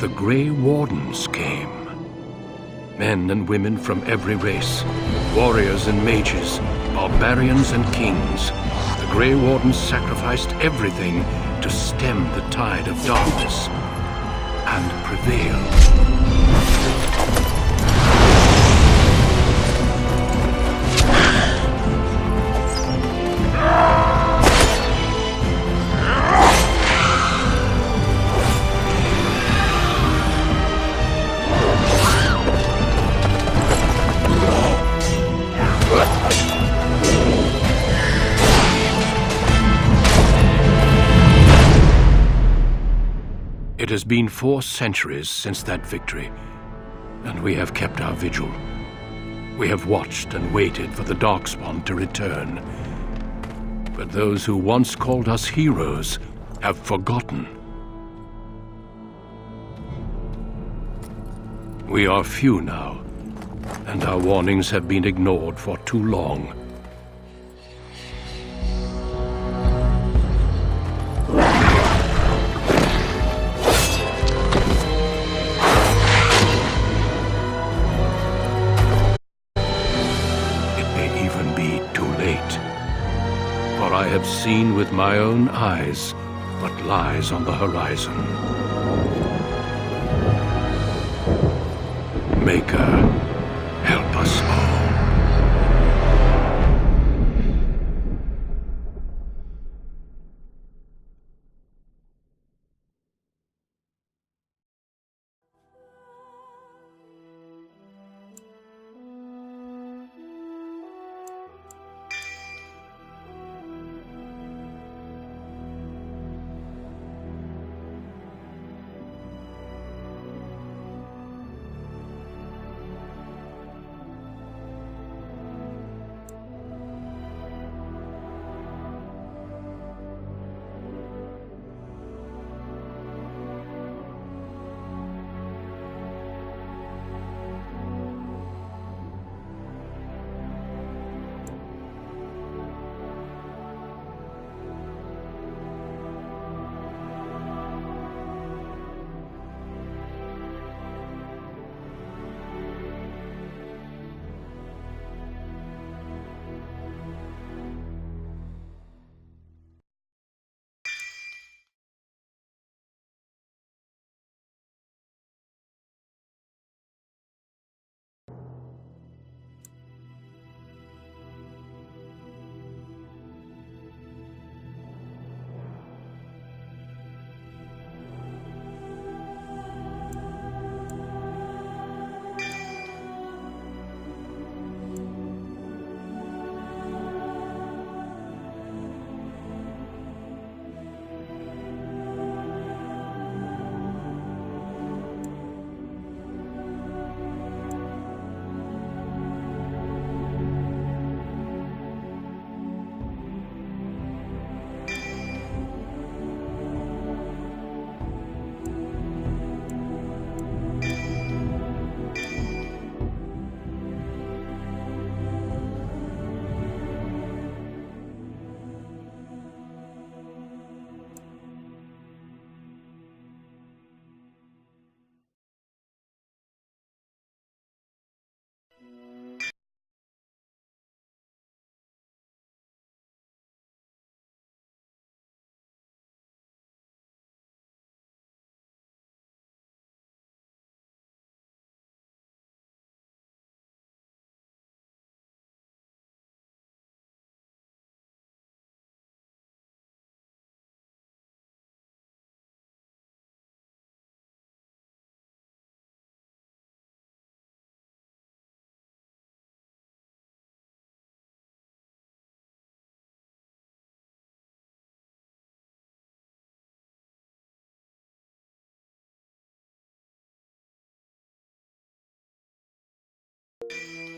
the Grey Wardens came. Men and women from every race, warriors and mages, barbarians and kings. The Grey Wardens sacrificed everything to stem the tide of darkness and prevail. It has been 4 centuries since that victory, and we have kept our vigil. We have watched and waited for the Darkspawn to return. But those who once called us heroes have forgotten. We are few now, and our warnings have been ignored for too long. I have seen with my own eyes what lies on the horizon. Maker, help us all.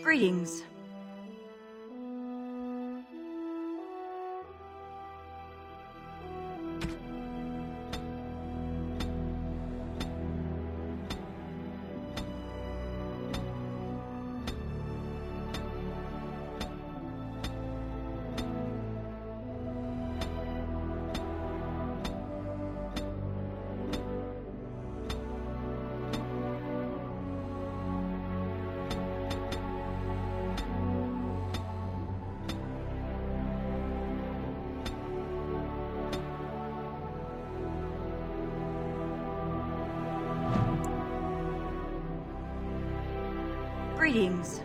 Greetings. Greetings.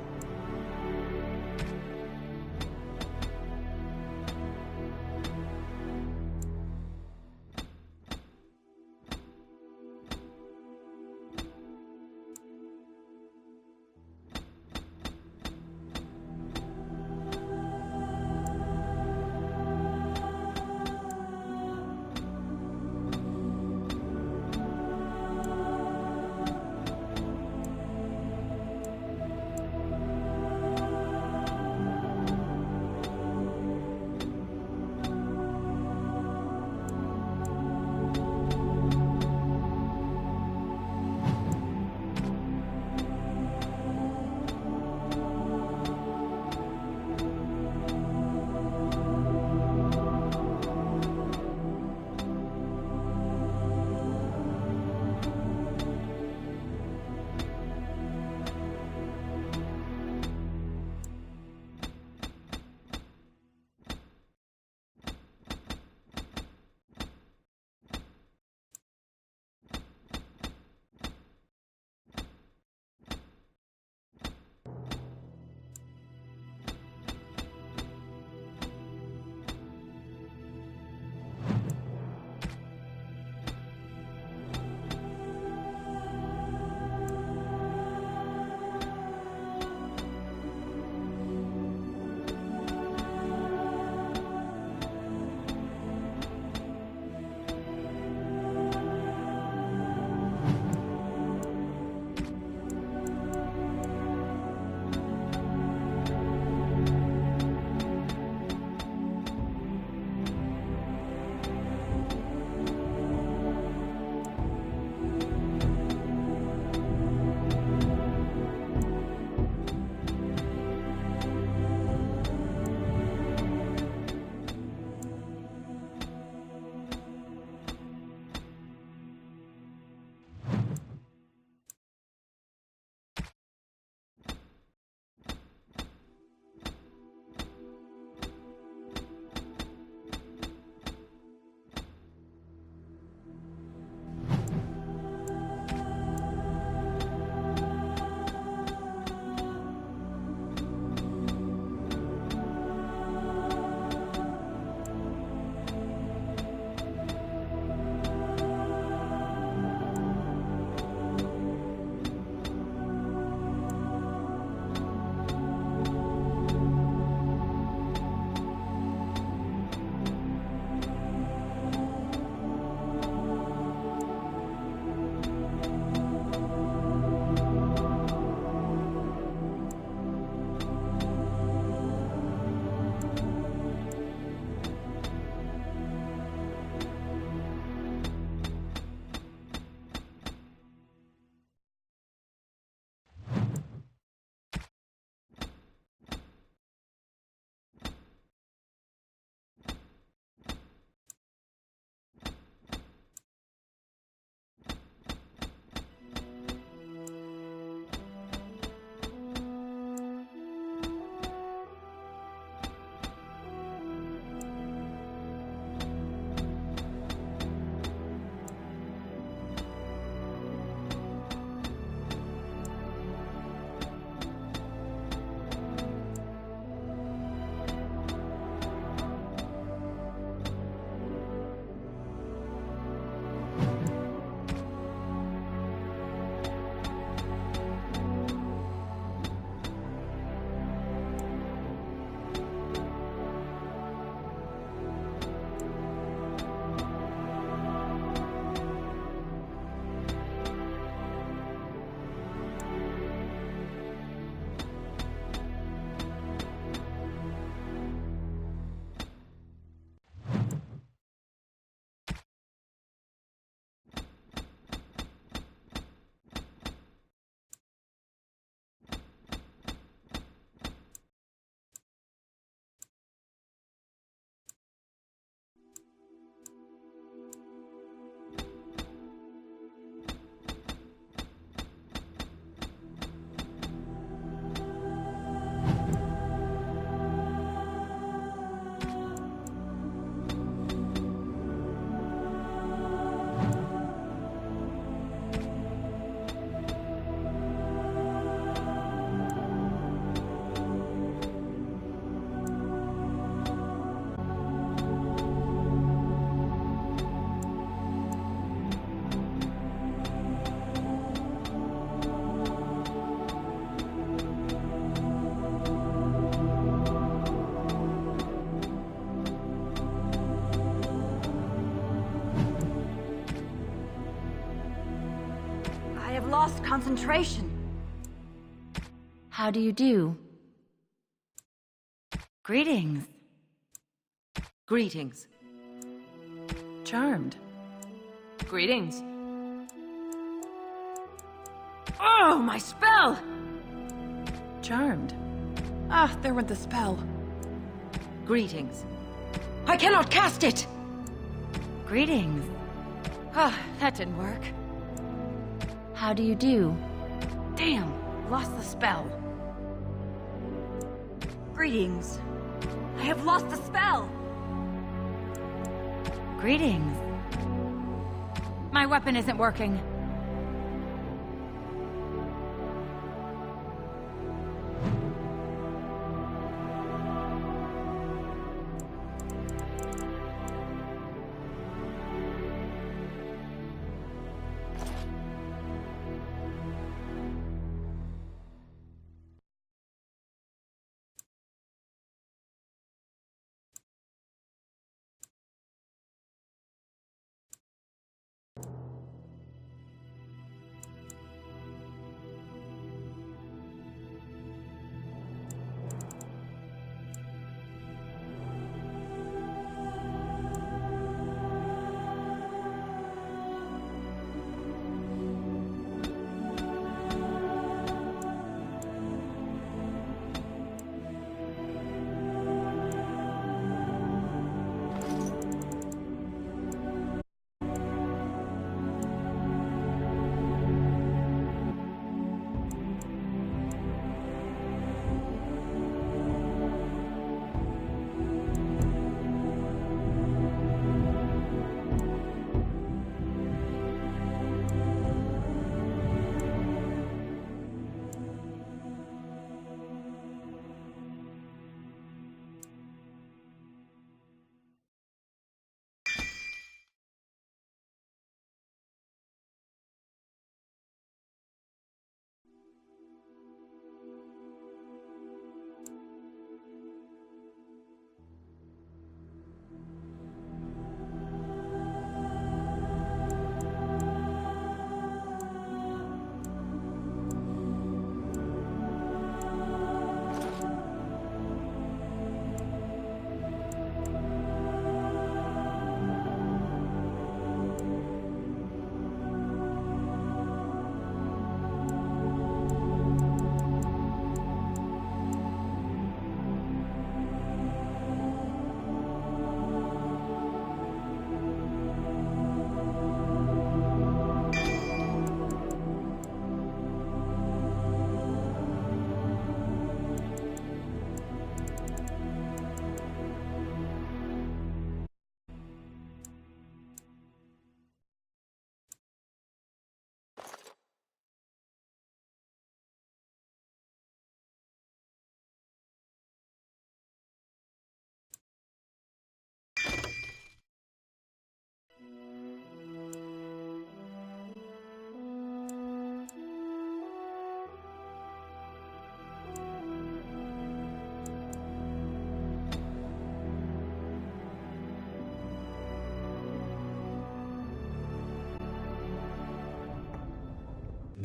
have lost concentration. How do you do? Greetings. Greetings. Charmed. Greetings. Oh, my spell! Charmed. Ah, there went the spell. Greetings. I cannot cast it! Greetings. Ah, that didn't work. How do you do? Damn, lost the spell. Greetings. I have lost the spell! Greetings. My weapon isn't working.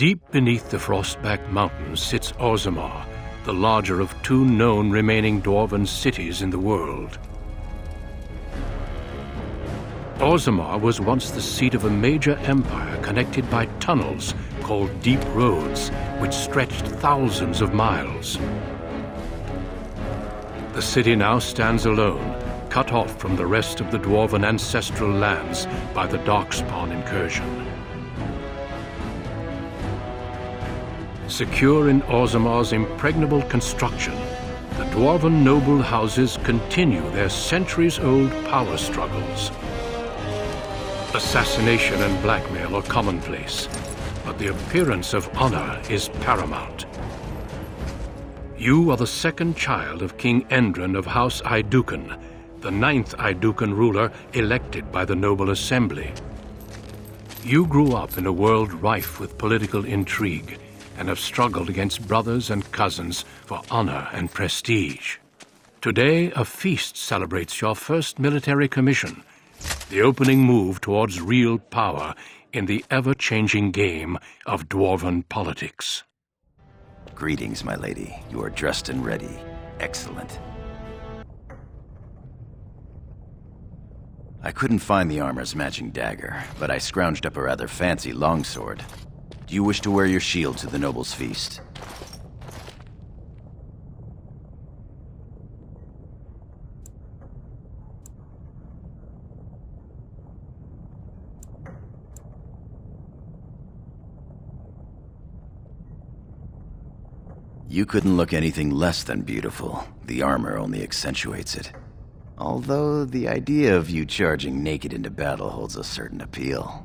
Deep beneath the Frostback Mountains sits Orzammar, the larger of two known remaining dwarven cities in the world. Orzammar was once the seat of a major empire connected by tunnels called Deep Roads, which stretched thousands of miles. The city now stands alone, cut off from the rest of the dwarven ancestral lands by the Darkspawn incursion. Secure in Orzammar's impregnable construction, the dwarven noble houses continue their centuries-old power struggles. Assassination and blackmail are commonplace, but the appearance of honor is paramount. You are the second child of King Endron of House Aeducan, the 9th Aeducan ruler elected by the Noble Assembly. You grew up in a world rife with political intrigue, and have struggled against brothers and cousins for honor and prestige. Today, a feast celebrates your first military commission, the opening move towards real power in the ever-changing game of dwarven politics. Greetings, my lady. You are dressed and ready. Excellent. I couldn't find the armor's matching dagger, but I scrounged up a rather fancy longsword. Do you wish to wear your shield to the noble's feast? You couldn't look anything less than beautiful. The armor only accentuates it. Although the idea of you charging naked into battle holds a certain appeal.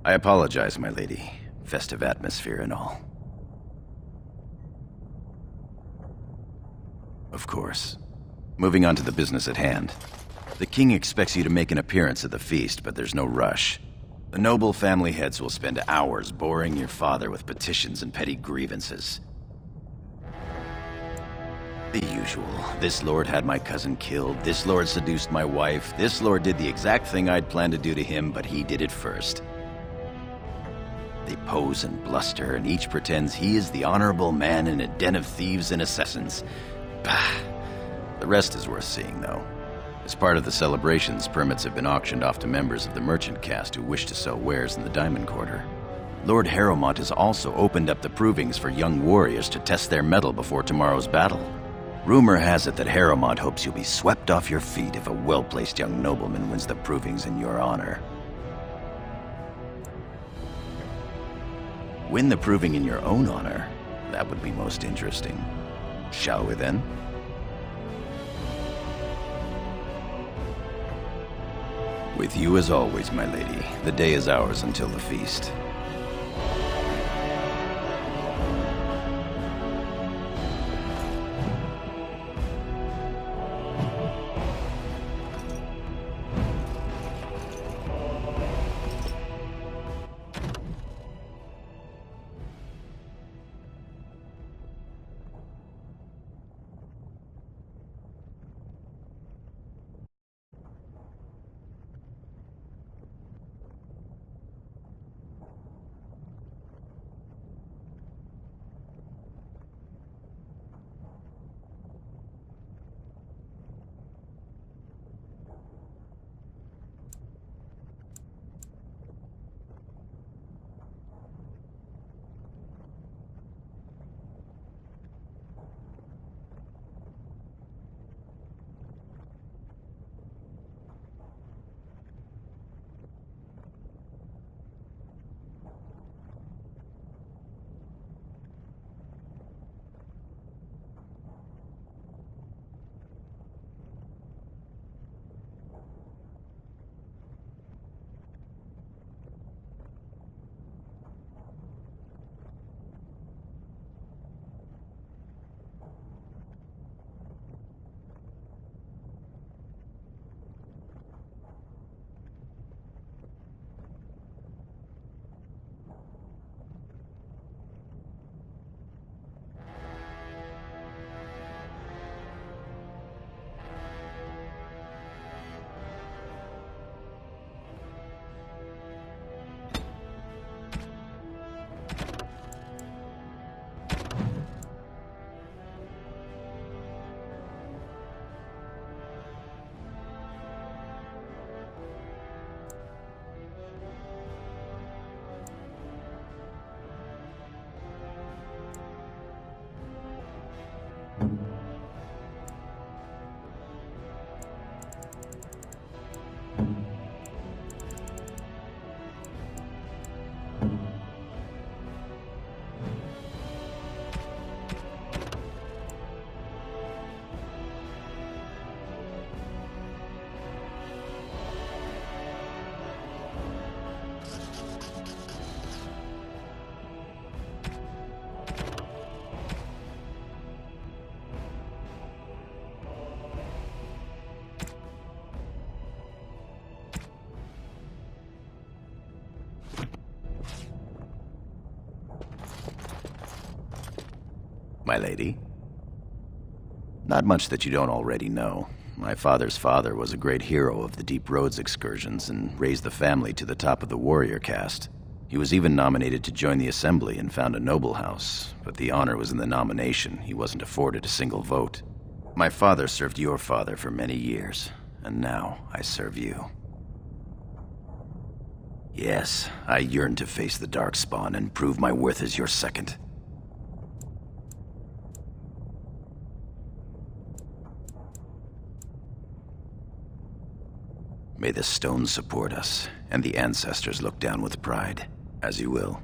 I apologize, my lady. Festive atmosphere and all. Of course. Moving on to the business at hand. The king expects you to make an appearance at the feast, but there's no rush. The noble family heads will spend hours boring your father with petitions and petty grievances. The usual. This lord had my cousin killed, this lord seduced my wife, this lord did the exact thing I'd planned to do to him, but he did it first. They pose and bluster, and each pretends he is the honorable man in a den of thieves and assassins. Bah. The rest is worth seeing, though. As part of the celebrations, permits have been auctioned off to members of the merchant caste who wish to sell wares in the Diamond Quarter. Lord Harrowmont has also opened up the provings for young warriors to test their mettle before tomorrow's battle. Rumor has it that Harrowmont hopes you'll be swept off your feet if a well-placed young nobleman wins the provings in your honor. Win the proving in your own honor? That would be most interesting. Shall we then? With you as always, my lady. The day is ours until the feast. My lady? Not much that you don't already know. My father's father was a great hero of the Deep Roads excursions and raised the family to the top of the warrior caste. He was even nominated to join the assembly and found a noble house, but the honor was in the nomination. He wasn't afforded a single vote. My father served your father for many years, and now I serve you. Yes, I yearn to face the Darkspawn and prove my worth as your second. May the stones support us, and the ancestors look down with pride, as you will.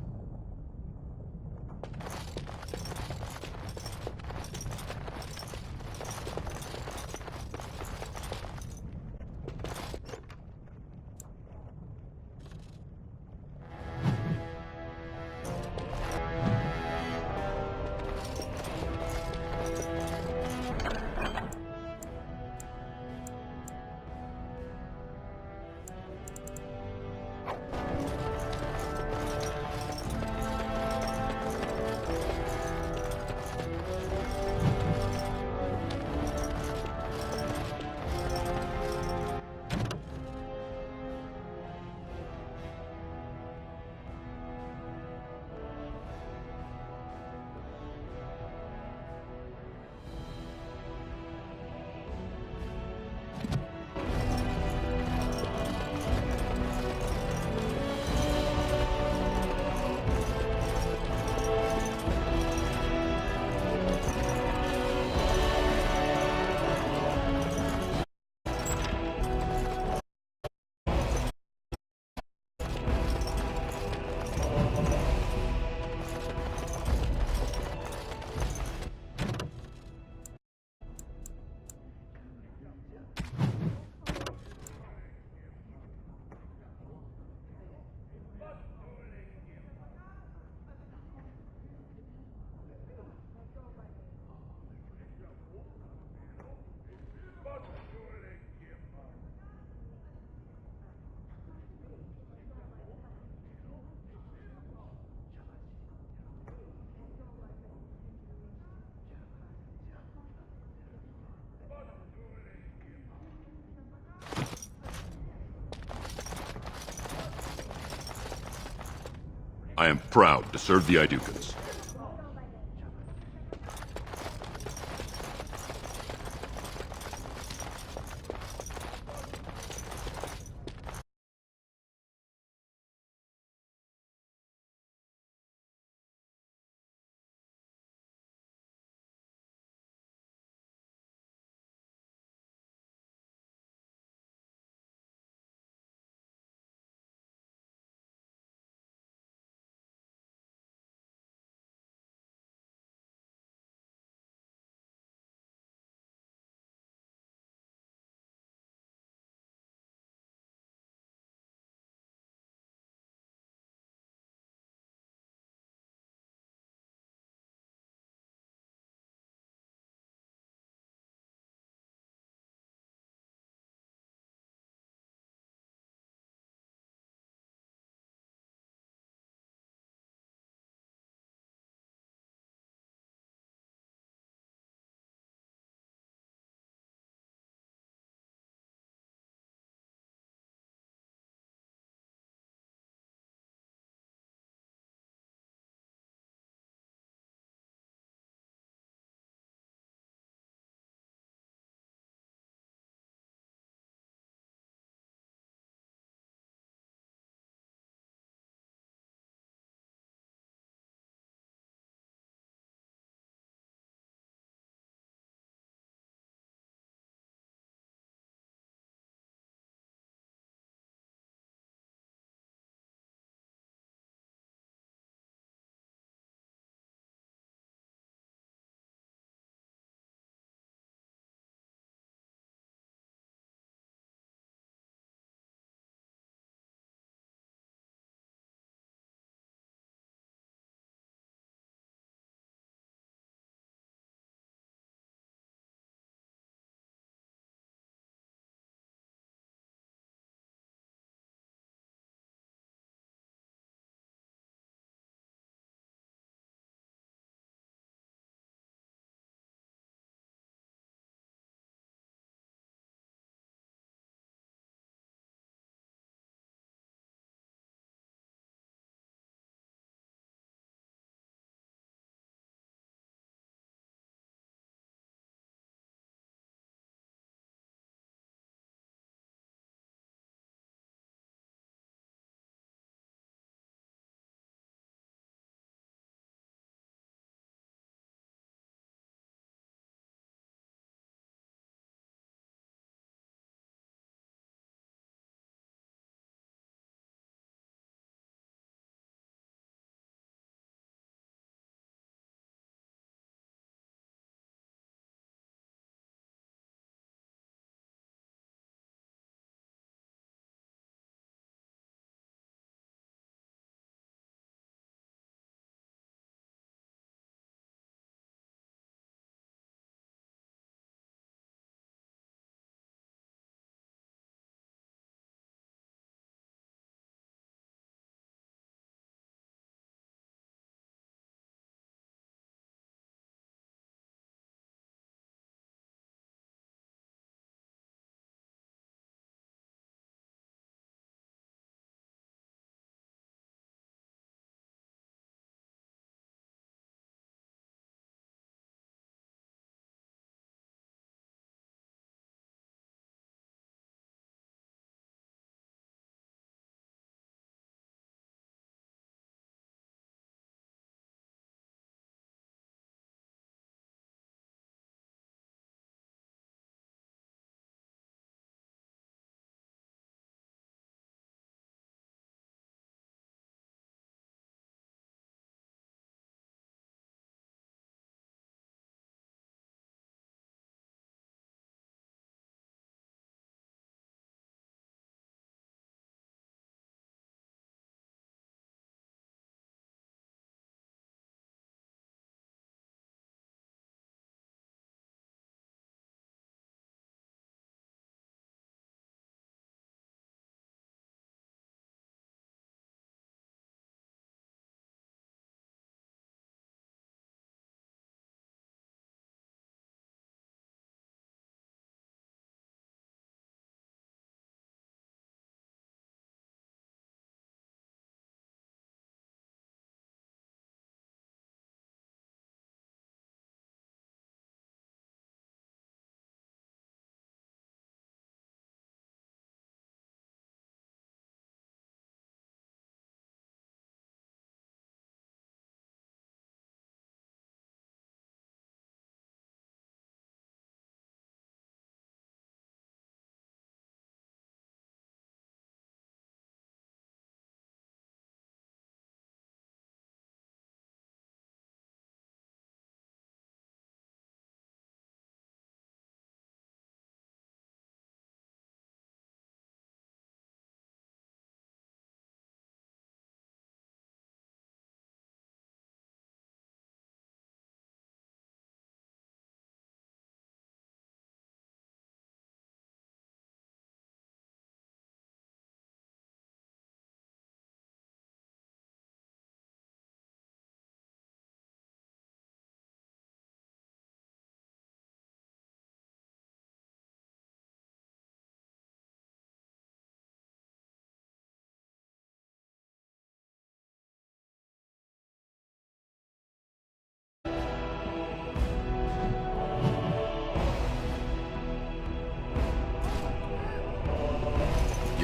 I am proud to serve the Idukans.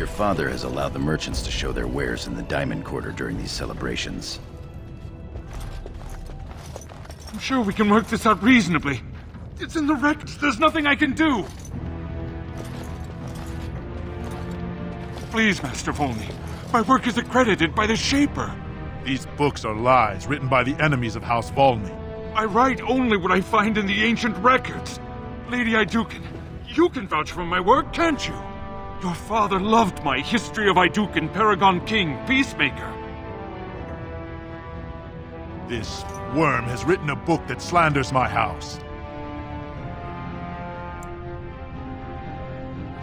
Your father has allowed the merchants to show their wares in the Diamond Quarter during these celebrations. I'm sure we can work this out reasonably. It's in the records. There's nothing I can do. Please, Master Volney. My work is accredited by the Shaper. These books are lies written by the enemies of House Volney. I write only what I find in the ancient records. Lady Iduken, you can vouch for my work, can't you? Your father loved my History of Iduken, Paragon King, Peacemaker. This worm has written a book that slanders my house.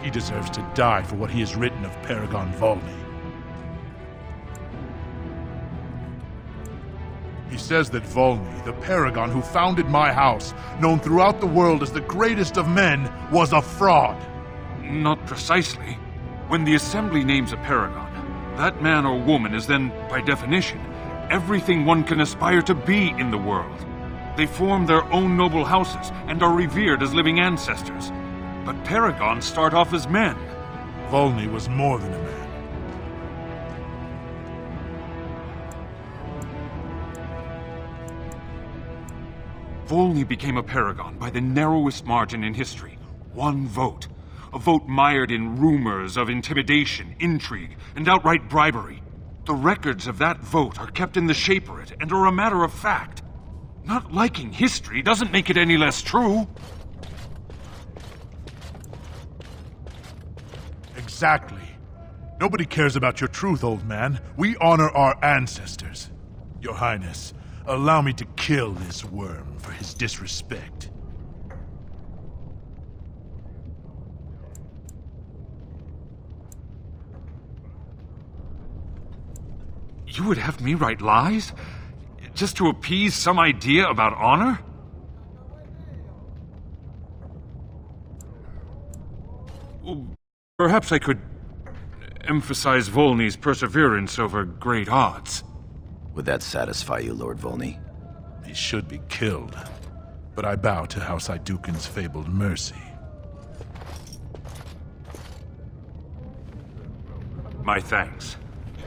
He deserves to die for what he has written of Paragon Volney. He says that Volney, the Paragon who founded my house, known throughout the world as the greatest of men, was a fraud. Not precisely. When the Assembly names a Paragon, that man or woman is then, by definition, everything one can aspire to be in the world. They form their own noble houses and are revered as living ancestors. But Paragons start off as men. Volney was more than a man. Volney became a Paragon by the narrowest margin in history. 1 vote. A vote mired in rumors of intimidation, intrigue, and outright bribery. The records of that vote are kept in the Shaperate and are a matter of fact. Not liking history doesn't make it any less true. Exactly. Nobody cares about your truth, old man. We honor our ancestors. Your Highness, allow me to kill this worm for his disrespect. You would have me write lies? Just to appease some idea about honor? Well, perhaps I could emphasize Volney's perseverance over great odds. Would that satisfy you, Lord Volney? He should be killed, but I bow to House Iduken's fabled mercy. My thanks.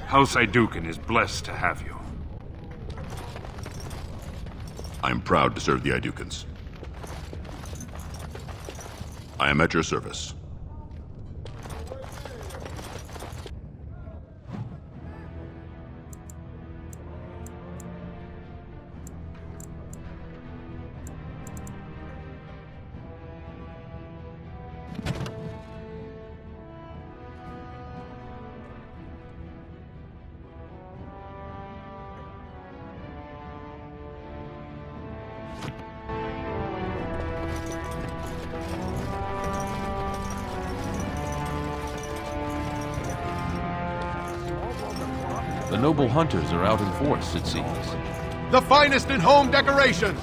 House Iduken is blessed to have you. I am proud to serve the Idukens. I am at your service. The noble hunters are out in force, it seems. The finest in home decorations!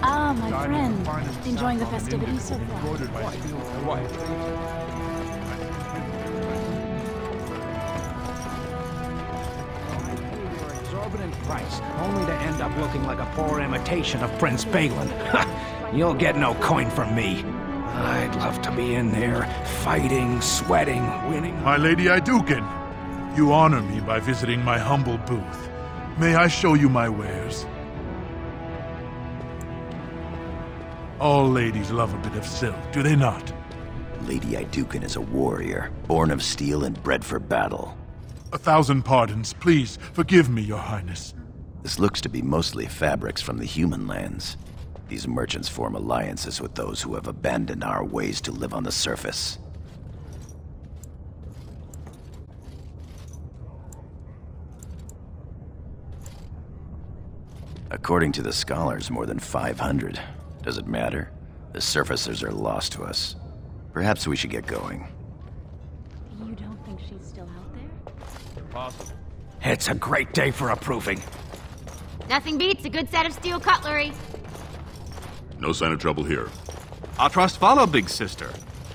Ah, my friend. Enjoying the festivities so far? Exorbitant price, only to end up looking like a poor imitation of Prince Balin. You'll get no coin from me. I'd love to be in there, fighting, sweating, winning. My Lady Iduken, you honor me by visiting my humble booth. May I show you my wares? All ladies love a bit of silk, do they not? Lady Iduken is a warrior, born of steel and bred for battle. 1,000 pardons. Please, forgive me, Your Highness. This looks to be mostly fabrics from the human lands. These merchants form alliances with those who have abandoned our ways to live on the surface. According to the scholars, more than 500. Does it matter? The surfacers are lost to us. Perhaps we should get going. You don't think she's still out there? Possible. It's a great day for approving. Nothing beats a good set of steel cutlery. No sign of trouble here. Our trust follow, big sister.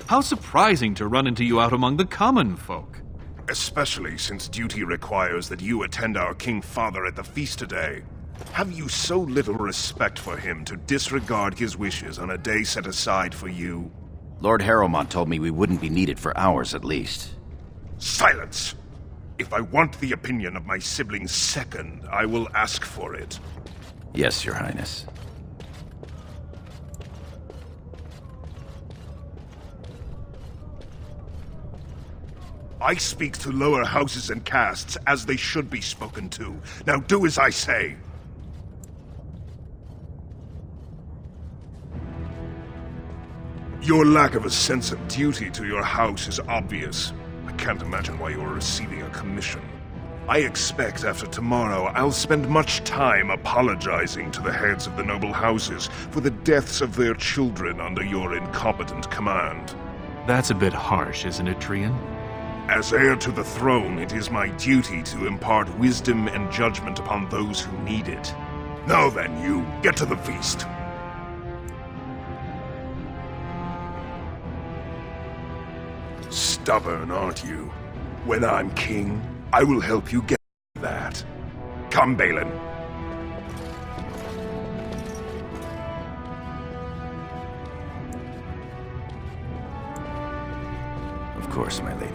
How surprising to run into you out among the common folk. Especially since duty requires that you attend our King Father at the feast today. Have you so little respect for him to disregard his wishes on a day set aside for you? Lord Harrowmont told me we wouldn't be needed for hours at least. Silence! If I want the opinion of my siblings second, I will ask for it. Yes, Your Highness. I speak to lower houses and castes as they should be spoken to. Now do as I say. Your lack of a sense of duty to your house is obvious. I can't imagine why you are receiving a commission. I expect after tomorrow I'll spend much time apologizing to the heads of the noble houses for the deaths of their children under your incompetent command. That's a bit harsh, isn't it, Trian? As heir to the throne, it is my duty to impart wisdom and judgment upon those who need it. Now then, you, get to the feast. Stubborn, aren't you? When I'm king, I will help you get that. Come, Balin. Of course, my lady.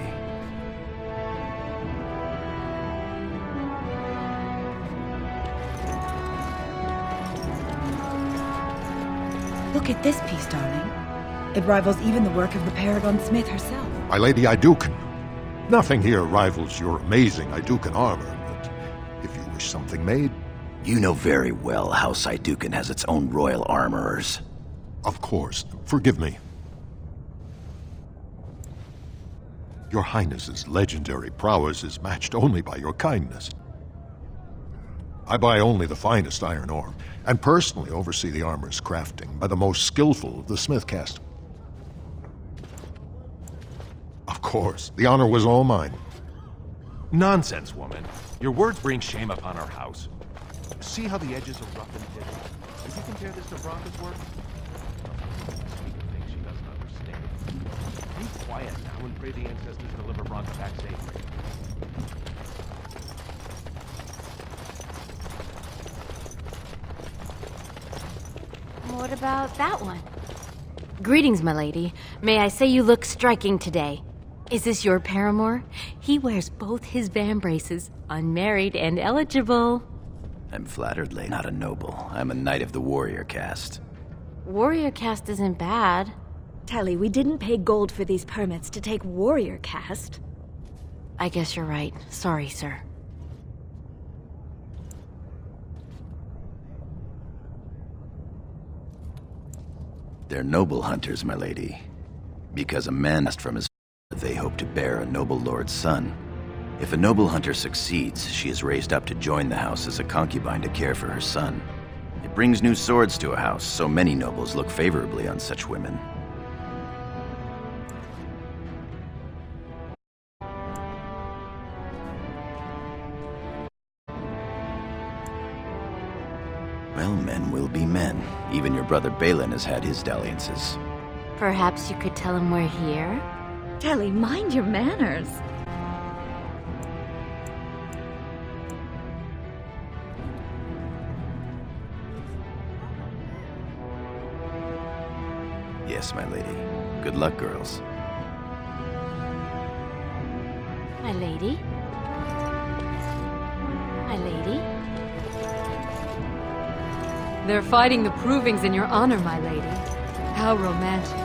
Look at this piece, darling. It rivals even the work of the Paragon Smith herself. My Lady Iduken, nothing here rivals your amazing Iduken armor, but if you wish something made... You know very well House Iduken has its own royal armorers. Of course. Forgive me. Your Highness's legendary prowess is matched only by your kindness. I buy only the finest iron ore, and personally oversee the armor's crafting by the most skillful of the smith caste. Of course, the honor was all mine. Nonsense, woman. Your words bring shame upon our house. See how the edges are rough and pitted? If you compare this to Bronca's work, speak of things she doesn't understand. Be quiet now and pray the ancestors deliver Bronca back safely. What about that one? Greetings, my lady. May I say you look striking today. Is this your paramour? He wears both his vambraces, unmarried and eligible. I'm flattered, lady. Not a noble. I'm a knight of the warrior caste. Warrior caste isn't bad. Telly, we didn't pay gold for these permits to take warrior caste. I guess you're right. Sorry, sir. They're noble hunters, my lady. Because a man asked from his father, they hope to bear a noble lord's son. If a noble hunter succeeds, she is raised up to join the house as a concubine to care for her son. It brings new swords to a house, so many nobles look favorably on such women. Well, men will be men. Even your brother Balin has had his dalliances. Perhaps you could tell him we're here? Telly, mind your manners. Yes, my lady. Good luck, girls. My lady? My lady? They're fighting the provings in your honor, my lady. How romantic.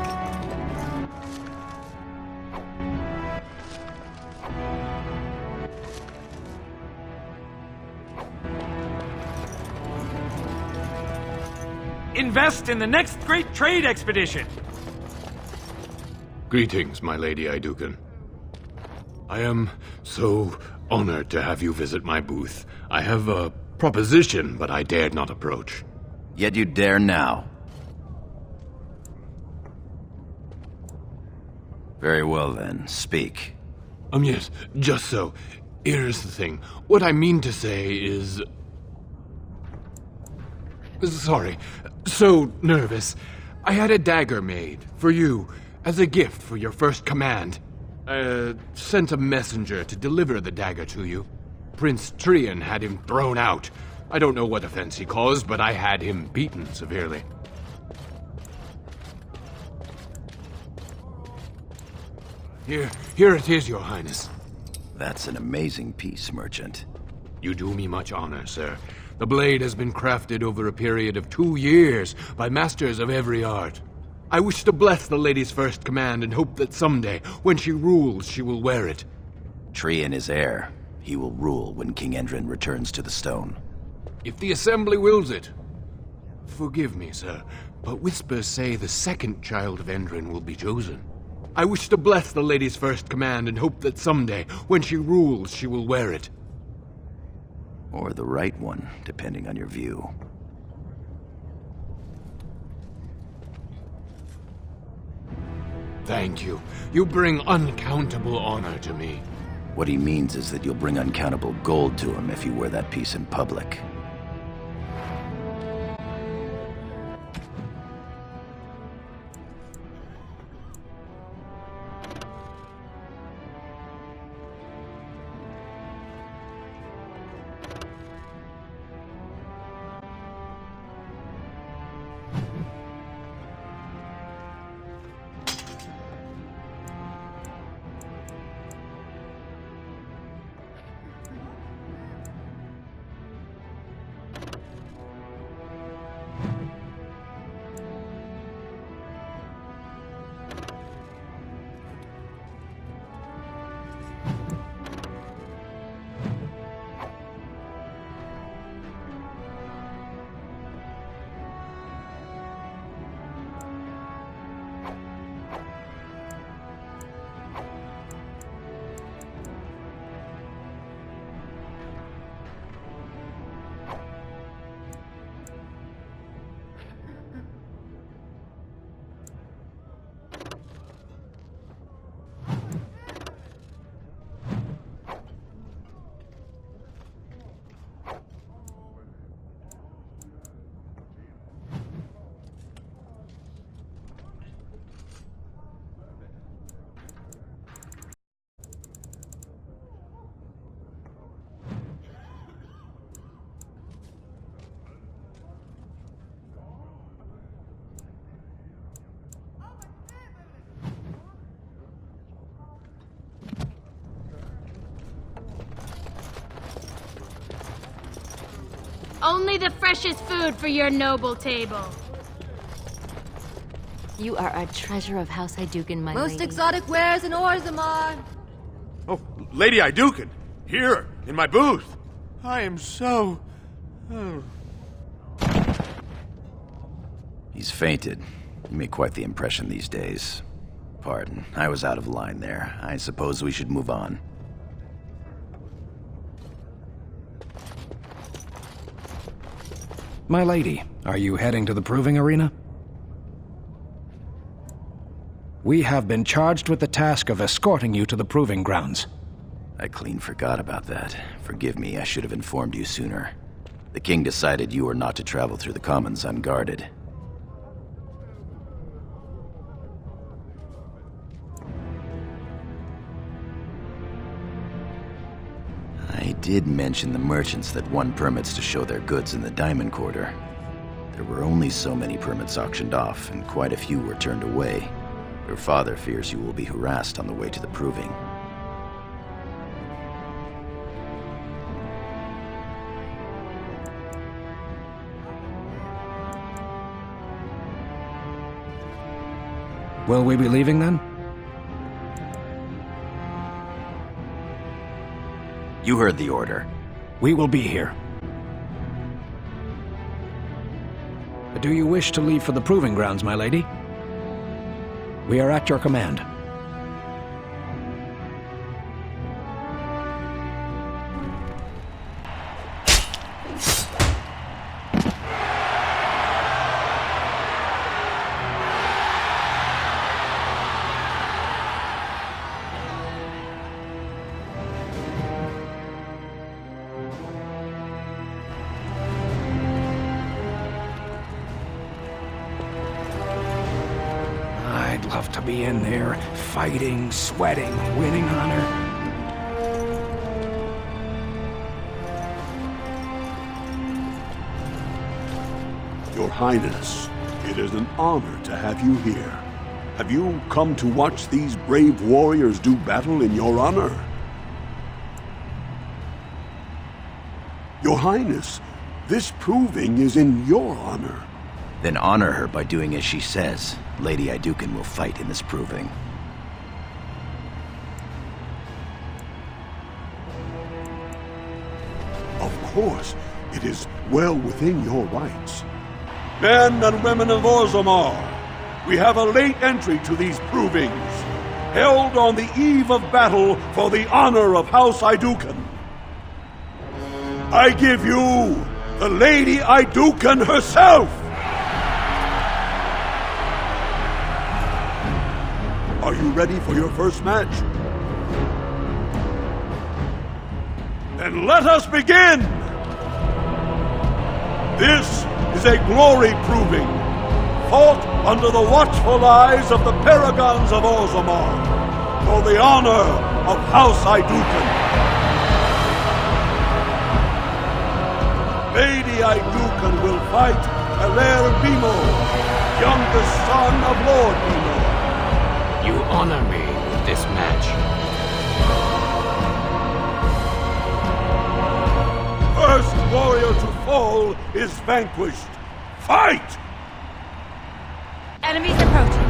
Invest in the next great trade expedition! Greetings, my Lady Iduken. I am so honored to have you visit my booth. I have a proposition, but I dared not approach. Yet you dare now. Very well then, speak. Yes, just so. Here's the thing. What I mean to say is... Sorry. So nervous. I had a dagger made, for you, as a gift for your first command. Sent a messenger to deliver the dagger to you. Prince Trian had him thrown out. I don't know what offense he caused, but I had him beaten severely. Here it is, Your Highness. That's an amazing piece, merchant. You do me much honor, sir. The blade has been crafted over a period of 2 years by masters of every art. I wish to bless the lady's first command and hope that someday, when she rules, she will wear it. Trian is heir. He will rule when King Endrin returns to the stone. If the Assembly wills it. Forgive me, sir, but whispers say the second child of Endrin will be chosen. I wish to bless the lady's first command and hope that someday, when she rules, she will wear it. Or the right one, depending on your view. Thank you. You bring uncountable honor to me. What he means is that you'll bring uncountable gold to him if you wear that piece in public. Only the freshest food for your noble table. You are a treasure of House Iduken, my Most lady. exotic wares in Orzammar. Oh, Lady Iduken, here, in my booth. I am so... Oh. He's fainted. You make quite the impression these days. Pardon, I was out of line there. I suppose we should move on. My lady, are you heading to the proving arena? We have been charged with the task of escorting you to the proving grounds. I clean forgot about that. Forgive me, I should have informed you sooner. The king decided you were not to travel through the commons unguarded. I did mention the merchants that won permits to show their goods in the Diamond Quarter. There were only so many permits auctioned off, and quite a few were turned away. Your father fears you will be harassed on the way to the proving. Will we be leaving then? You heard the order. We will be here. Do you wish to leave for the proving grounds, my lady? We are at your command. I'd love to be in there, fighting, sweating, winning honor. Your Highness, it is an honor to have you here. Have you come to watch these brave warriors do battle in your honor? Your Highness, this proving is in your honor. Then honor her by doing as she says. Lady Iduken will fight in this proving. Of course, it is well within your rights. Men and women of Orzammar, we have a late entry to these provings, held on the eve of battle for the honor of House Iduken. I give you the Lady Iduken herself! Are you ready for your first match? Then let us begin! This is a glory proving, fought under the watchful eyes of the paragons of Orzammar, for the honor of House Iduken. Lady Iduken will fight Alair Bimo, youngest son of Lord Bimo. You honor me with this match. First warrior to fall is vanquished. Fight! Enemies approaching.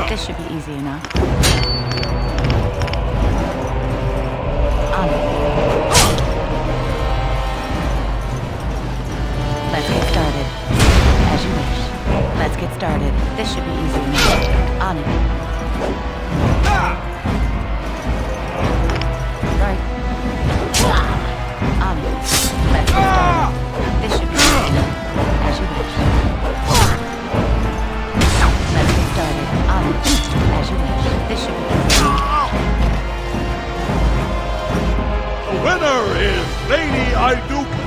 This should be easy enough. On it. Let's get started. As you wish. Let's get started. This should be easy enough. On it. Right. On it. Let's get started. This should be easy enough. As you wish. Let's get started. On it. As you wish. This should be easy enough. The winner is Lady Iduken.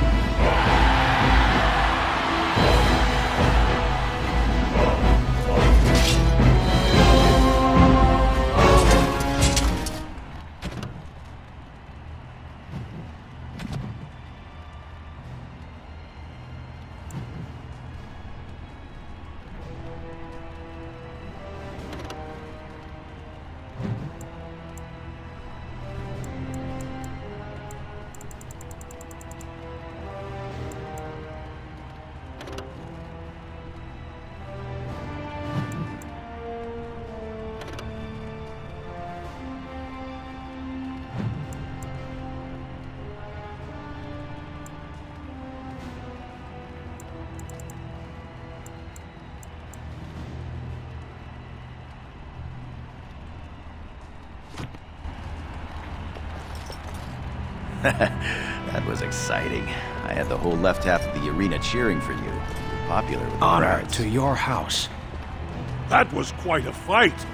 That was exciting. I had the whole left half of the arena cheering for you. You're popular with the Honor crowds. to your house. That was quite a fight.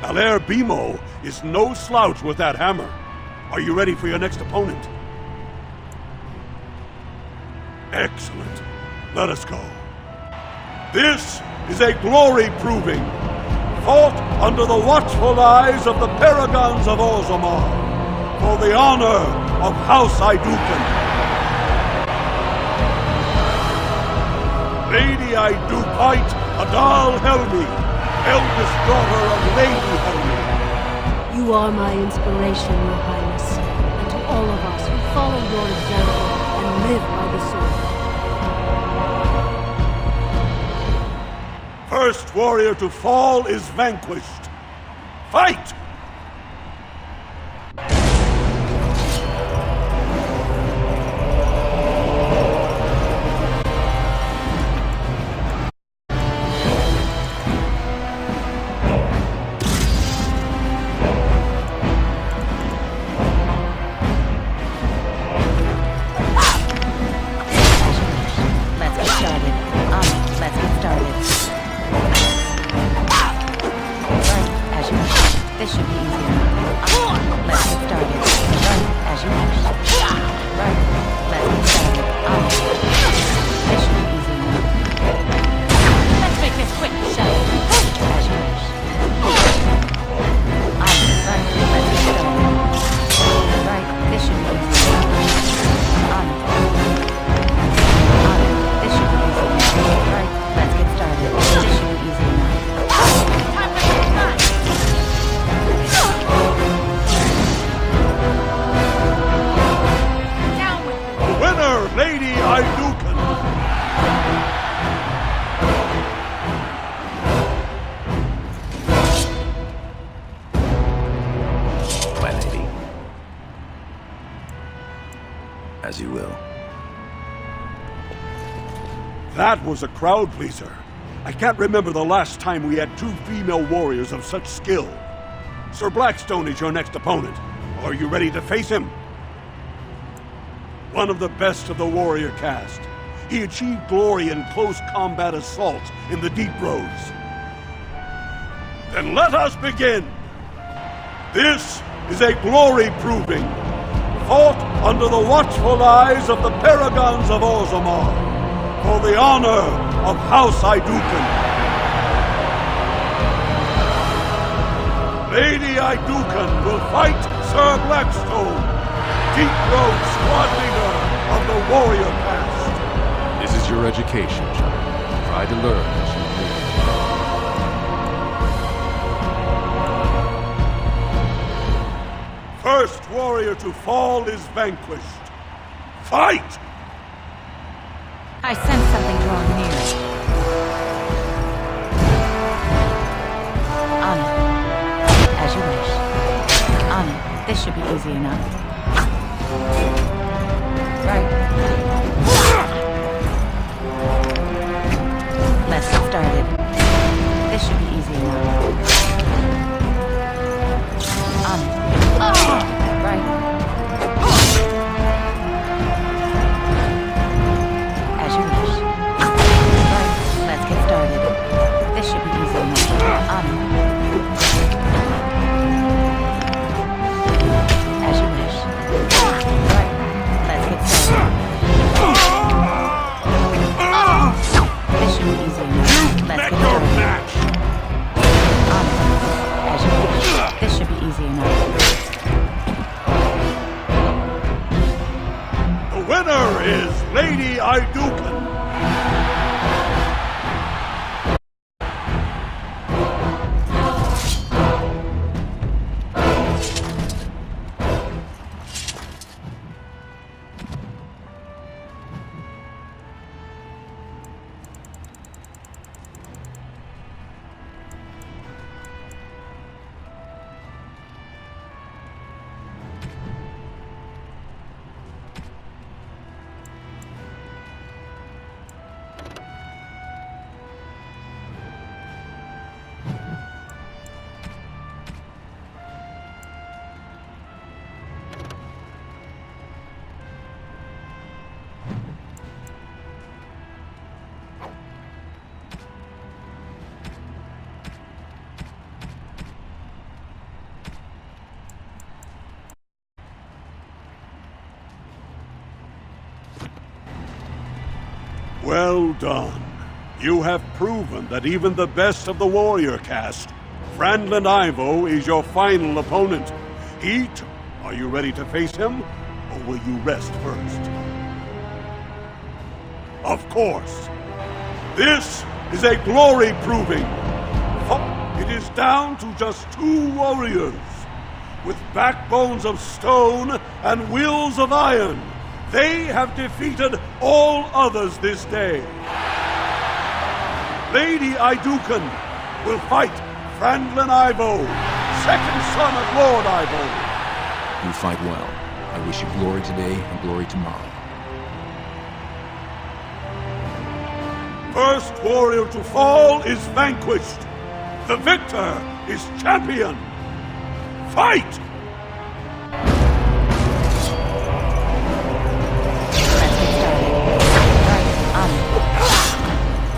Alair Bimo is no slouch with that hammer. Are you ready for your next opponent? Excellent. Let us go. This is a glory proving, fought under the watchful eyes of the paragons of Orzammar, for the honor of House Iduken. Lady Idukite Adal Helmi, eldest daughter of Lady Helmi. You are my inspiration, Your Highness, and to all of us who follow your example and live by the sword. First warrior to fall is vanquished. Fight! As you will. That was a crowd pleaser. I can't remember the last time we had 2 female warriors of such skill. Sir Blackstone is your next opponent. Are you ready to face him? One of the best of the warrior caste. He achieved glory in close combat assault in the deep roads. Then let us begin! This is a glory proving, fought under the watchful eyes of the Paragons of Orzammar, for the honor of House Iduken. Lady Iduken will fight Sir Blackstone, deep-road squad leader of the warrior caste. This is your education, child. Try to learn as you live. First warrior to fall is vanquished. Fight! I sense something drawing near. Anna, as you wish. Anna, this should be easy enough. Right. Let's get started. This should be easy enough. Anna. Right. As you wish. Right. Let's get started. This should be easy enough. Anna. As you wish. Right. Let's get started. This should be easy enough. Let's get started. Anna. As you wish. This should be easy enough. The winner is Lady Iduken. Well done. You have proven that even the best of the warrior caste, Franlin Ivo, is your final opponent. Eat. Are you ready to face him, or will you rest first? Of course. This is a glory proving. It is down to just 2 warriors. With backbones of stone and wills of iron, they have defeated all others this day. Lady Iduken will fight Franklin Ivo, second son of Lord Ivo. You fight well. I wish you glory today and glory tomorrow. First warrior to fall is vanquished. The victor is champion. Fight!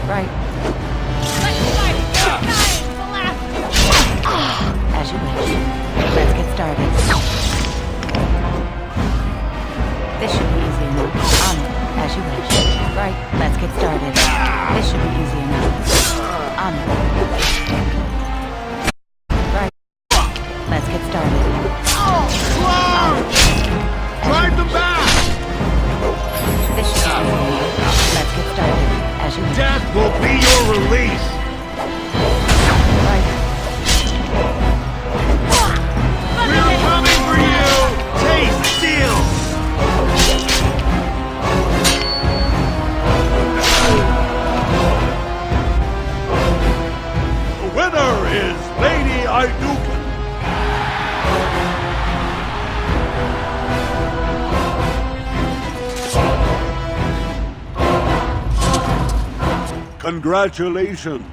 Right. As you wish. Let's get started. This should be easy enough. On it. As you wish. Right. Let's get started. This should be easy enough. On it. Right. Let's get started. Drive them back! This should be easy enough. Let's get started. As you wish. Death will be your release! Right. We're coming for you! Taste steel! The winner is Lady Iduken! Congratulations!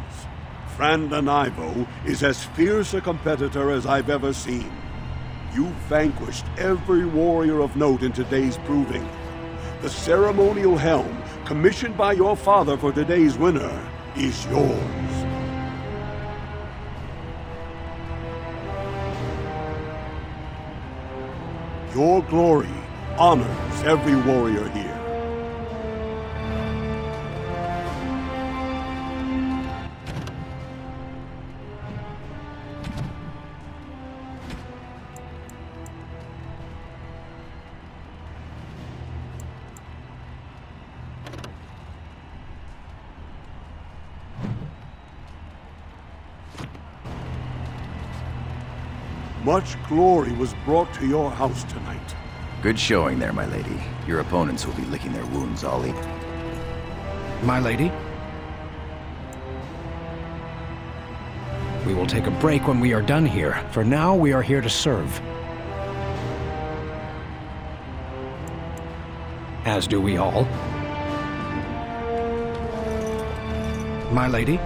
Franklin Ivo is as fierce a competitor as I've ever seen. You vanquished every warrior of note in today's proving. The ceremonial helm, commissioned by your father for today's winner, is yours. Your glory honors every warrior here. Much glory was brought to your house tonight. Good showing there, my lady. Your opponents will be licking their wounds all evening. My lady? We will take a break when we are done here. For now, we are here to serve. As do we all. My lady?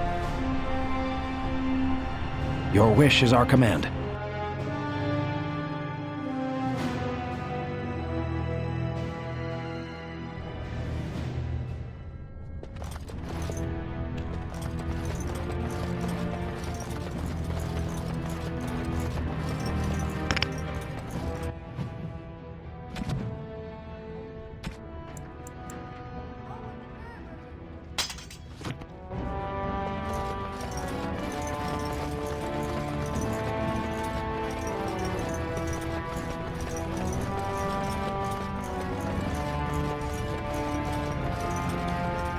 Your wish is our command.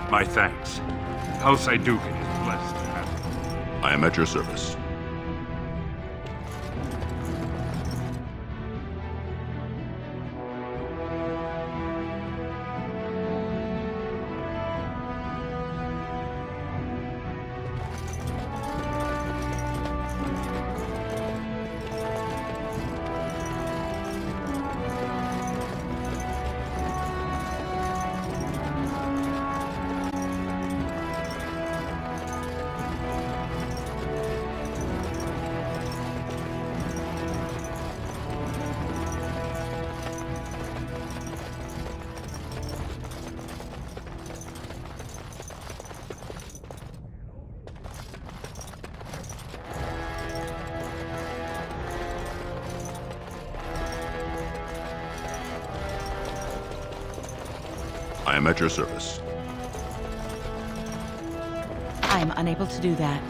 My thanks. House Iduken is blessed to have you. I am at your service. I am at your service. I am unable to do that.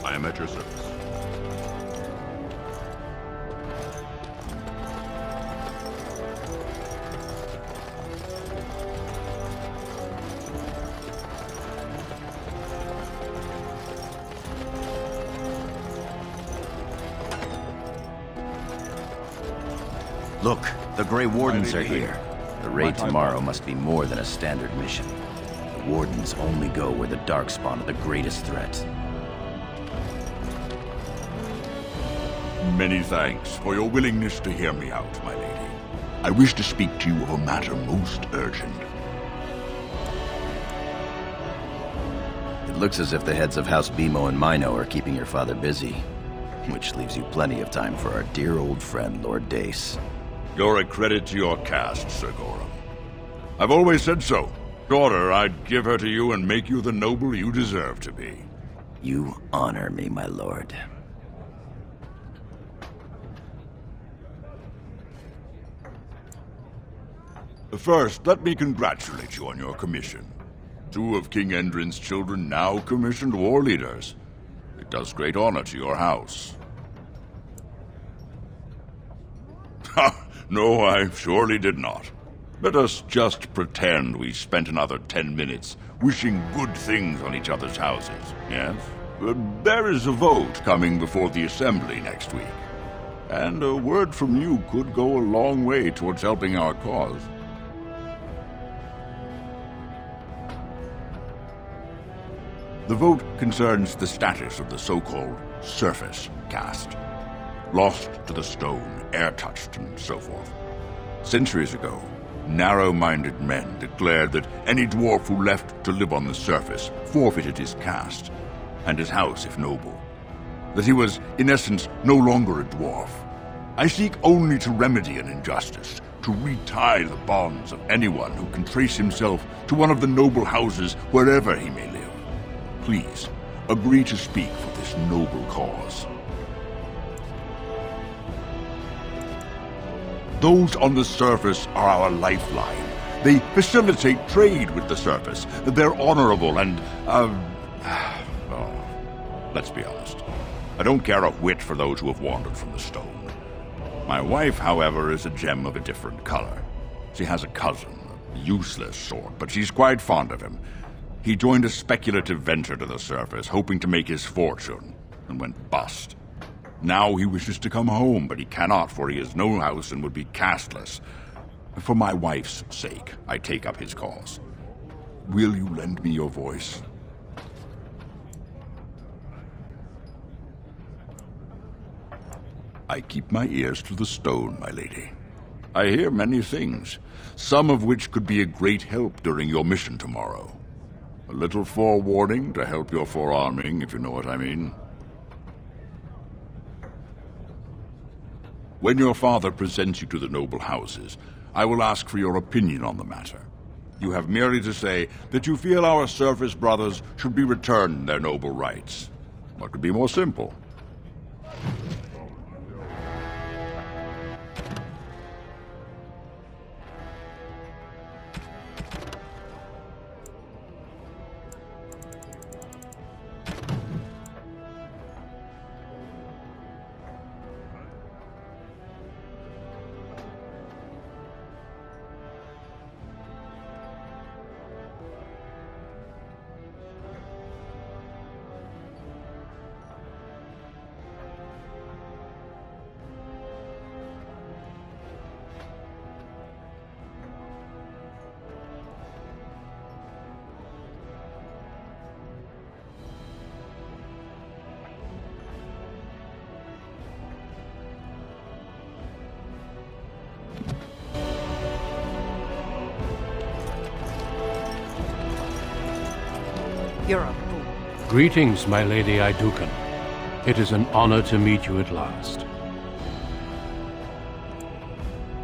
I am at your service. Look, the Grey Wardens are here. The raid tomorrow must be more than a standard mission. The Wardens only go where the Darkspawn are the greatest threat. Many thanks for your willingness to hear me out, my lady. I wish to speak to you of a matter most urgent. It looks as if the heads of House Bimo and Mino are keeping your father busy, which leaves you plenty of time for our dear old friend, Lord Dace. You're a credit to your caste, Sir Gorham. I've always said so. Daughter, I'd give her to you and make you the noble you deserve to be. You honor me, my lord. First, let me congratulate you on your commission. 2 of King Endrin's children now commissioned war leaders. It does great honor to your house. No, I surely did not. Let us just pretend we spent another 10 minutes wishing good things on each other's houses, yes? There is a vote coming before the Assembly next week. And a word from you could go a long way towards helping our cause. The vote concerns the status of the so-called surface caste. Lost to the stone, air-touched, and so forth. Centuries ago, narrow-minded men declared that any dwarf who left to live on the surface forfeited his caste, and his house if noble. That he was, in essence, no longer a dwarf. I seek only to remedy an injustice, to retie the bonds of anyone who can trace himself to one of the noble houses wherever he may live. Please, agree to speak for this noble cause. Those on the surface are our lifeline. They facilitate trade with the surface. They're honorable and, let's be honest. I don't care a whit for those who have wandered from the stone. My wife, however, is a gem of a different color. She has a cousin, a useless sort, but she's quite fond of him. He joined a speculative venture to the surface, hoping to make his fortune, and went bust. Now he wishes to come home, but he cannot, for he has no house and would be casteless. For my wife's sake, I take up his cause. Will you lend me your voice? I keep my ears to the stone, my lady. I hear many things, some of which could be a great help during your mission tomorrow. A little forewarning to help your forearming, if you know what I mean. When your father presents you to the noble houses, I will ask for your opinion on the matter. You have merely to say that you feel our surface brothers should be returned their noble rights. What could be more simple? You're a fool. Greetings, my Lady Idukan. It is an honor to meet you at last.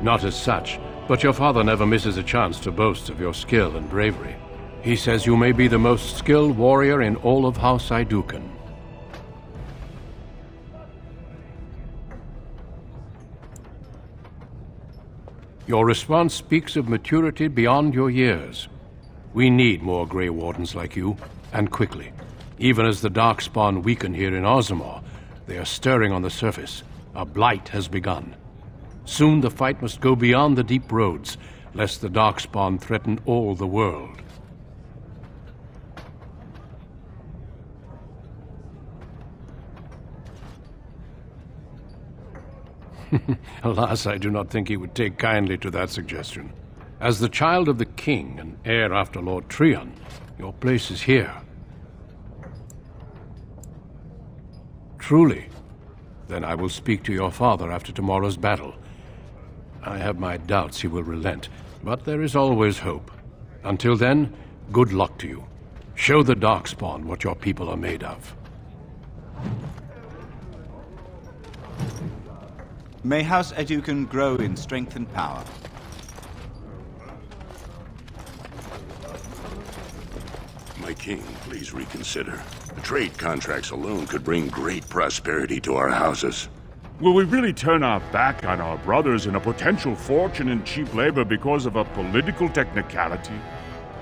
Not as such, but your father never misses a chance to boast of your skill and bravery. He says you may be the most skilled warrior in all of House Idukan. Your response speaks of maturity beyond your years. We need more Grey Wardens like you, and quickly. Even as the Darkspawn weaken here in Orzammar, they are stirring on the surface. A blight has begun. Soon the fight must go beyond the deep roads, lest the Darkspawn threaten all the world. Alas, I do not think he would take kindly to that suggestion. As the child of the king and heir after Lord Trion, Your place is here. Truly? Then I will speak to your father after tomorrow's battle. I have my doubts he will relent, but there is always hope. Until then, good luck to you. Show the Darkspawn what your people are made of. May House Educan grow in strength and power. My king, please reconsider. The trade contracts alone could bring great prosperity to our houses. Will we really turn our back on our brothers and a potential fortune in cheap labor because of a political technicality?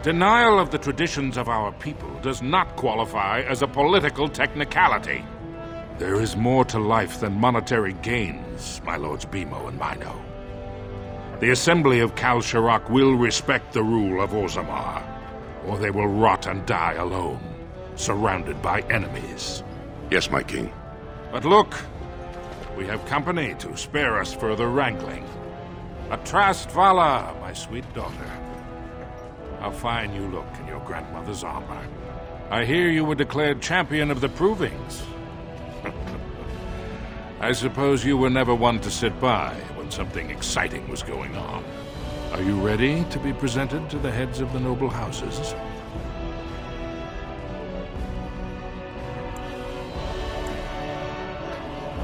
Denial of the traditions of our people does not qualify as a political technicality. There is more to life than monetary gains, my lords Bimo and Mino. The Assembly of Kal Shirak will respect the rule of Orzammar, or they will rot and die alone, surrounded by enemies. Yes, my king. But look, we have company to spare us further wrangling. Atrast Vala, my sweet daughter. How fine you look in your grandmother's armor. I hear you were declared champion of the Provings. I suppose you were never one to sit by when something exciting was going on. Are you ready to be presented to the heads of the noble houses?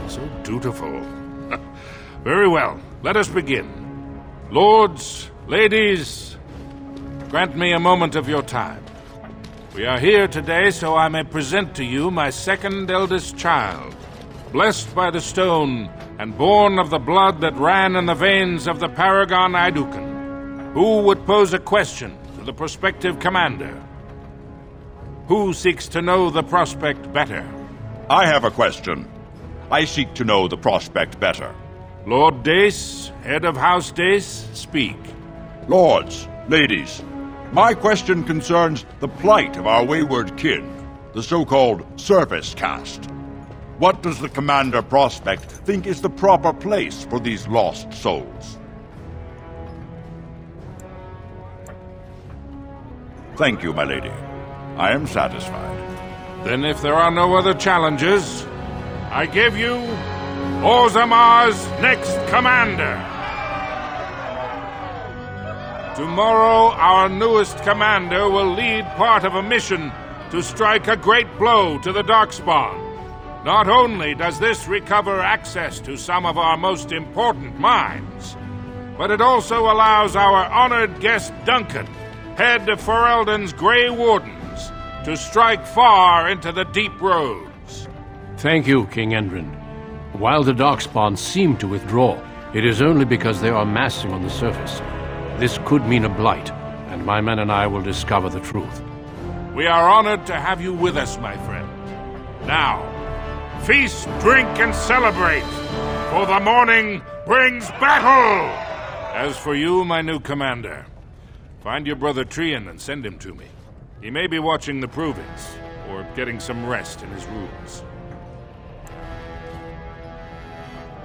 So dutiful. Very well, let us begin. Lords, ladies, grant me a moment of your time. We are here today so I may present to you my second eldest child, blessed by the stone and born of the blood that ran in the veins of the Paragon Aidukan. Who would pose a question to the prospective commander? Who seeks to know the prospect better? I have a question. I seek to know the prospect better. Lord Dace, head of House Dace, speak. Lords, ladies, my question concerns the plight of our wayward kin, the so-called service caste. What does the Commander Prospect think is the proper place for these lost souls? Thank you, my lady. I am satisfied. Then if there are no other challenges, I give you Orzammar's next commander. Tomorrow, our newest commander will lead part of a mission to strike a great blow to the Darkspawn. Not only does this recover access to some of our most important mines, but it also allows our honored guest Duncan, head of Ferelden's Grey Wardens, to strike far into the deep roads. Thank you, King Endrin. While the Darkspawn seem to withdraw, it is only because they are massing on the surface. This could mean a blight, and my men and I will discover the truth. We are honored to have you with us, my friend. Now, feast, drink, and celebrate, for the morning brings battle! As for you, my new commander, find your brother Trian and send him to me. He may be watching the Provings, or getting some rest in his rooms.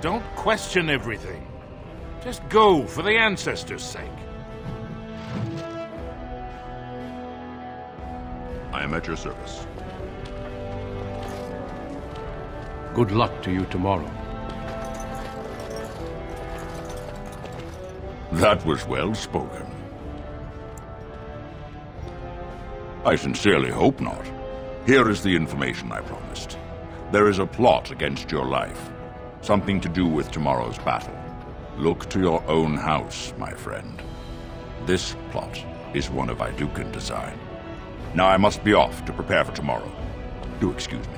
Don't question everything. Just go for the ancestors' sake. I am at your service. Good luck to you tomorrow. That was well spoken. I sincerely hope not. Here is the information I promised. There is a plot against your life. Something to do with tomorrow's battle. Look to your own house, my friend. This plot is one of Aiducan design. Now I must be off to prepare for tomorrow. Do excuse me.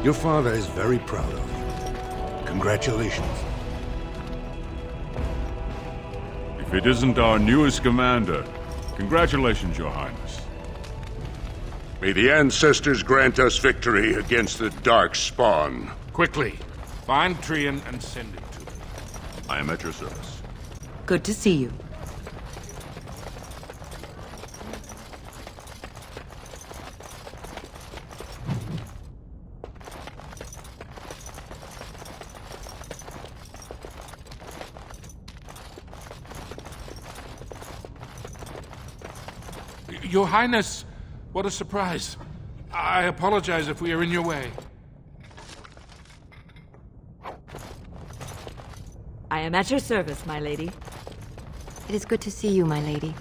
Your father is very proud of you. Congratulations. If it isn't our newest commander, congratulations, Your Highness. May the ancestors grant us victory against the Darkspawn. Quickly, find Trian and send him to me. I am at your service. Good to see you. Your Highness, what a surprise. I apologize if we are in your way. I am at your service, my lady. It is good to see you, my lady.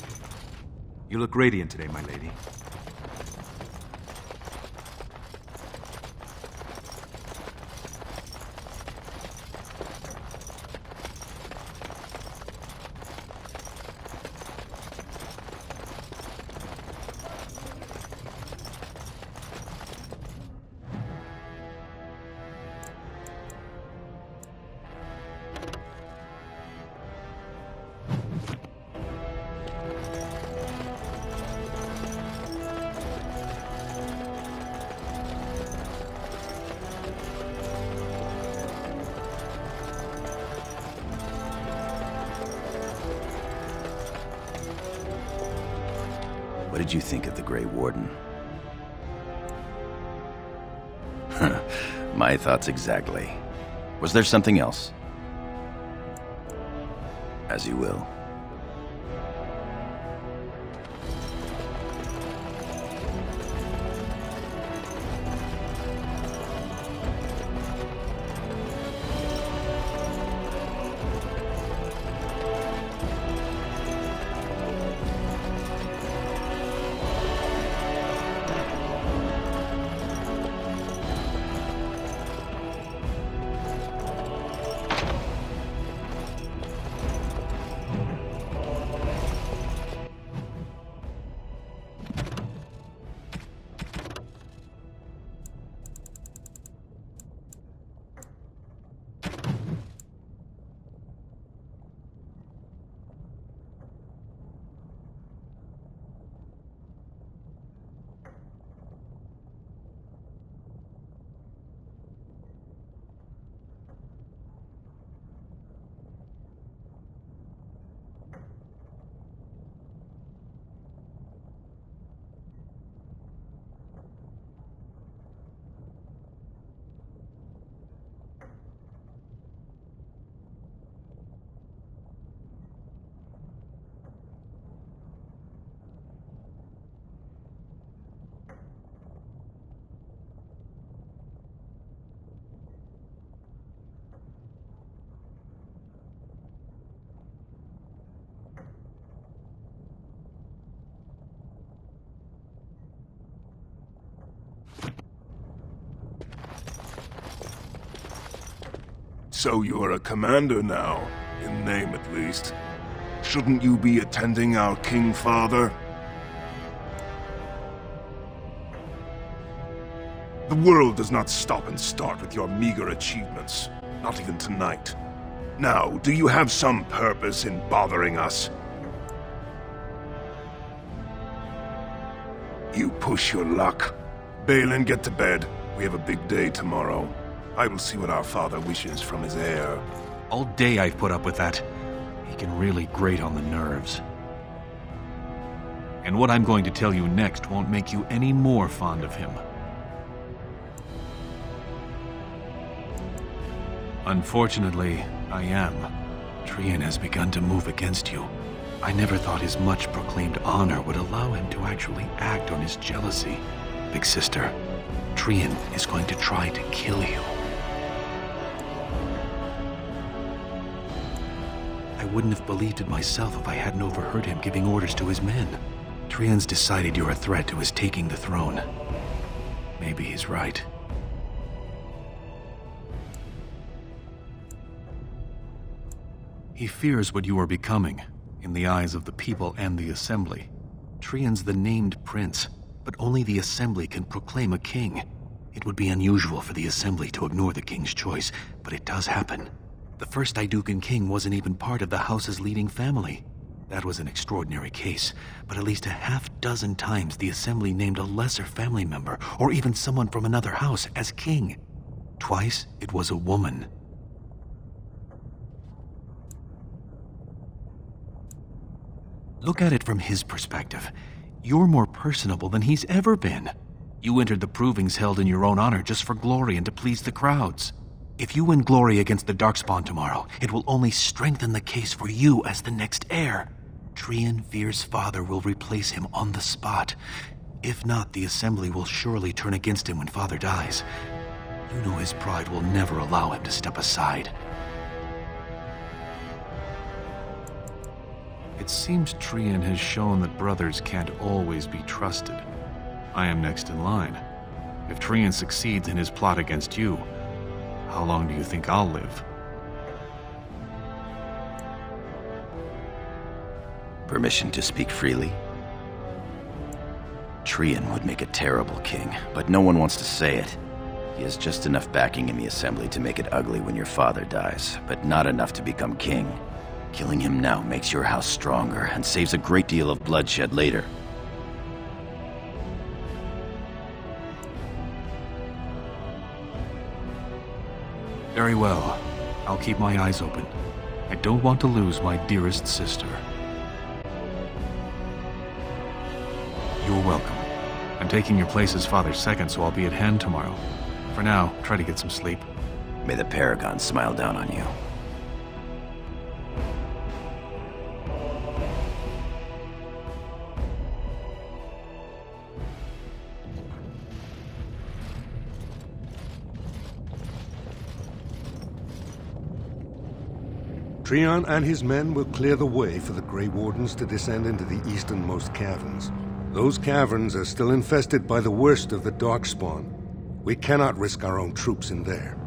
You look radiant today, my lady. What did you think of the Grey Warden? My thoughts exactly. Was there something else? As you will. So you're a commander now, in name at least. Shouldn't you be attending our King Father? The world does not stop and start with your meager achievements, not even tonight. Now, do you have some purpose in bothering us? You push your luck. Balin, get to bed. We have a big day tomorrow. I will see what our father wishes from his heir. All day I've put up with that. He can really grate on the nerves. And what I'm going to tell you next won't make you any more fond of him. Unfortunately, I am. Trian has begun to move against you. I never thought his much proclaimed honor would allow him to actually act on his jealousy. Big sister, Trian is going to try to kill you. I wouldn't have believed it myself if I hadn't overheard him giving orders to his men. Trian's decided you're a threat to his taking the throne. Maybe he's right. He fears what you are becoming, in the eyes of the people and the Assembly. Trian's the named prince, but only the Assembly can proclaim a king. It would be unusual for the Assembly to ignore the king's choice, but it does happen. The first Idukan king wasn't even part of the house's leading family. That was an extraordinary case, but at least a half-dozen times the Assembly named a lesser family member, or even someone from another house, as king. Twice, it was a woman. Look at it from his perspective. You're more personable than he's ever been. You entered the provings held in your own honor just for glory and to please the crowds. If you win glory against the Darkspawn tomorrow, it will only strengthen the case for you as the next heir. Trian fears father will replace him on the spot. If not, the Assembly will surely turn against him when father dies. You know his pride will never allow him to step aside. It seems Trian has shown that brothers can't always be trusted. I am next in line. If Trian succeeds in his plot against you, how long do you think I'll live? Permission to speak freely? Trian would make a terrible king, but no one wants to say it. He has just enough backing in the Assembly to make it ugly when your father dies, but not enough to become king. Killing him now makes your house stronger and saves a great deal of bloodshed later. Very well. I'll keep my eyes open. I don't want to lose my dearest sister. You're welcome. I'm taking your place as father's second, so I'll be at hand tomorrow. For now, try to get some sleep. May the Paragon smile down on you. Trian and his men will clear the way for the Grey Wardens to descend into the easternmost caverns. Those caverns are still infested by the worst of the Darkspawn. We cannot risk our own troops in there.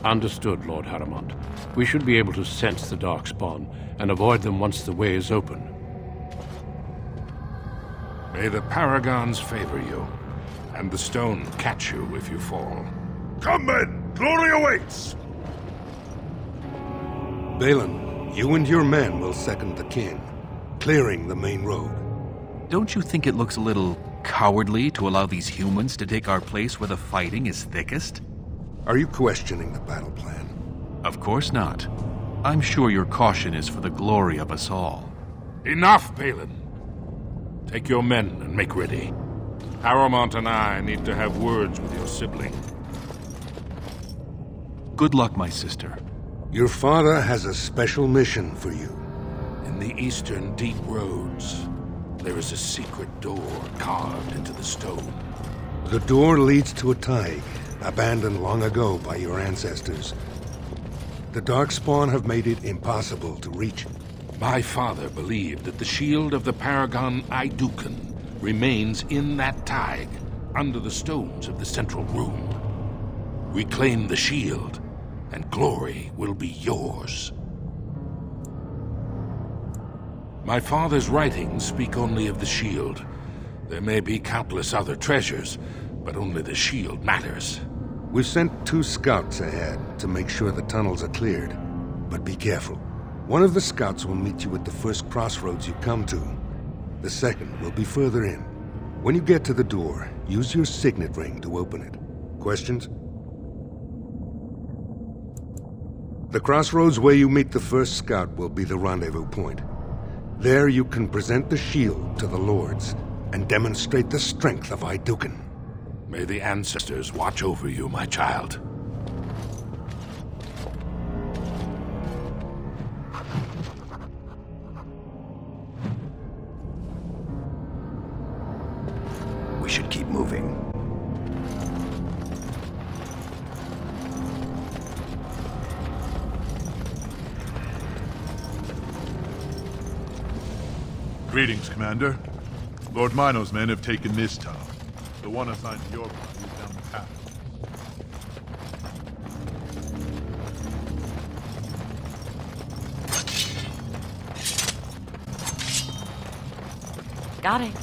Understood, Lord Haramond. We should be able to sense the Darkspawn and avoid them once the way is open. May the Paragons favor you, and the stone catch you if you fall. Come, men! Glory awaits! Balin, you and your men will second the king, clearing the main road. Don't you think it looks a little cowardly to allow these humans to take our place where the fighting is thickest? Are you questioning the battle plan? Of course not. I'm sure your caution is for the glory of us all. Enough, Balin! Take your men and make ready. Haramond and I need to have words with your sibling. Good luck, my sister. Your father has a special mission for you. In the eastern deep roads, there is a secret door carved into the stone. The door leads to a thaig, abandoned long ago by your ancestors. The Darkspawn have made it impossible to reach. My father believed that the shield of the Paragon Iduken remains in that thaig, under the stones of the central room. Reclaim the shield, and glory will be yours. My father's writings speak only of the shield. There may be countless other treasures, but only the shield matters. We've sent 2 scouts ahead to make sure the tunnels are cleared. But be careful. One of the scouts will meet you at the first crossroads you come to. The second will be further in. When you get to the door, use your signet ring to open it. Questions? The crossroads where you meet the first scout will be the rendezvous point. There you can present the shield to the lords and demonstrate the strength of Iduken. May the ancestors watch over you, my child. We should keep moving. Greetings, Commander. Lord Mino's men have taken this tunnel. The one assigned to your party is down the path. Got it.